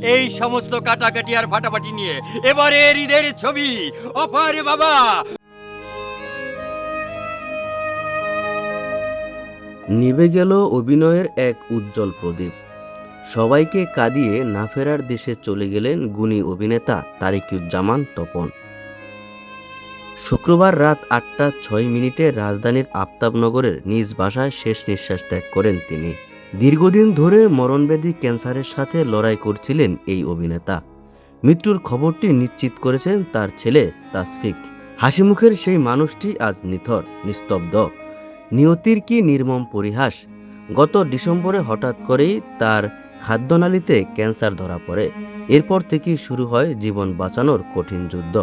এই সমস্ত কাটাকাটি আর ফাটাফাটি নিয়ে এবারের ঈদের ছবি অফার বাবা। নিভে গেল অভিনয়ের এক উজ্জ্বল প্রদীপ। সবাইকে কাঁদিয়ে না ফেরার দেশে চলে গেলেন গুণী অভিনেতা তারিকুজ্জামান তপন। শুক্রবার রাত ৮টা ৬ মিনিটে রাজধানীর আফতাবনগরের নিজ বাসায় শেষ নিঃশ্বাস ত্যাগ করেন তিনি। দীর্ঘদিন ধরে মরণব্যাধি ক্যান্সারের সাথে লড়াই করছিলেন এই অভিনেতা। মৃত্যুর খবরটি নিশ্চিত করেছেন তার ছেলে তাসফিক। হাসিমুখের সেই মানুষটি আজ নিথর, নিস্তব্ধ। নিয়তির কি নির্মম পরিহাস! গত ডিসেম্বরে হঠাৎ করেই তার খাদ্যনালীতে ক্যান্সার ধরা পড়ে। এরপর থেকেই শুরু হয় জীবন বাঁচানোর কঠিন যুদ্ধ।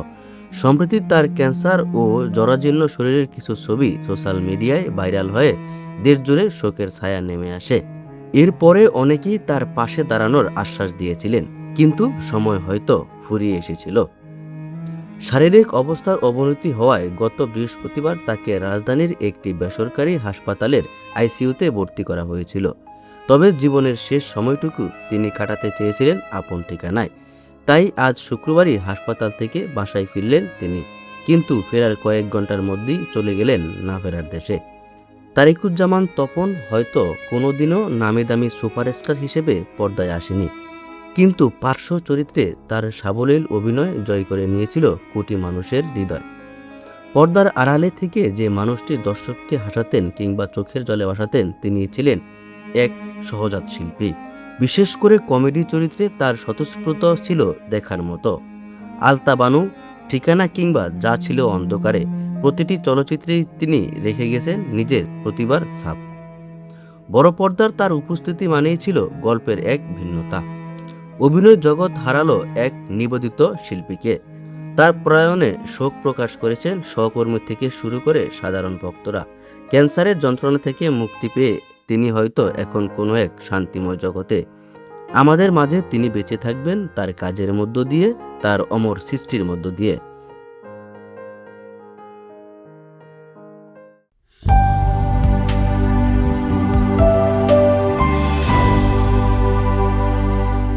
সম্প্রতি তার ক্যান্সার ও জরাজীর্ণ শরীরের কিছু ছবি সোশ্যাল মিডিয়ায় ভাইরাল হয়ে দেশজুড়ে শোকের ছায়া নেমে আসে। এরপরে অনেকেই তার পাশে দাঁড়ানোর আশ্বাস দিয়েছিলেন, কিন্তু সময় হয়তো ফুরিয়ে এসেছিল। শারীরিক অবস্থার অবনতি হওয়ায় গত বৃহস্পতিবার তাকে রাজধানীর একটি বেসরকারি হাসপাতালের আইসিইউতে ভর্তি করা হয়েছিল। তবে জীবনের শেষ সময়টুকু তিনি কাটাতে চেয়েছিলেন আপন ঠিকানায়। তাই আজ শুক্রবারই হাসপাতাল থেকে বাসায় ফিরলেন তিনি, কিন্তু ফেরার কয়েক ঘন্টার মধ্যেই চলে গেলেন না ফেরার দেশে। তারিকুজ্জামান তপন হয়তো কোনোদিনও নামি দামি সুপারস্টার হিসেবে পর্দায় আসেনি, কিন্তু পার্শ্ব চরিত্রে তার সাবলীল অভিনয় জয় করে নিয়েছিল কোটি মানুষের হৃদয়। পর্দার আড়ালে থেকে যে মানুষটি দর্শককে হাসাতেন কিংবা চোখের জলে ভাসাতেন, তিনি ছিলেন এক সহজাত শিল্পী। বিশেষ করে কমেডি চরিত্রে তার স্বতঃস্ফূর্ত ছিল দেখার মতো। আলতা বানু, ঠিকানা কিংবা যা ছিল অন্ধকারে, প্রতিটি চলচ্চিত্রেই তিনি রেখে গেছেন নিজের প্রতিভার ছাপ। বড় পর্দার তার উপস্থিতি মানেই ছিল গল্পের এক ভিন্নতা। অভিনয় জগৎ হারালো এক নিবেদিত শিল্পীকে। তার প্রয়াণে শোক প্রকাশ করেছেন সহকর্মী থেকে শুরু করে সাধারণ ভক্তরা। ক্যান্সারের যন্ত্রণা থেকে মুক্তি পেয়ে তিনি হয়তো এখন কোনো এক শান্তিময় জগতে। আমাদের মাঝে তিনি বেঁচে থাকবেন তার কাজের মধ্য দিয়ে, তার অমর সৃষ্টির মধ্য দিয়ে।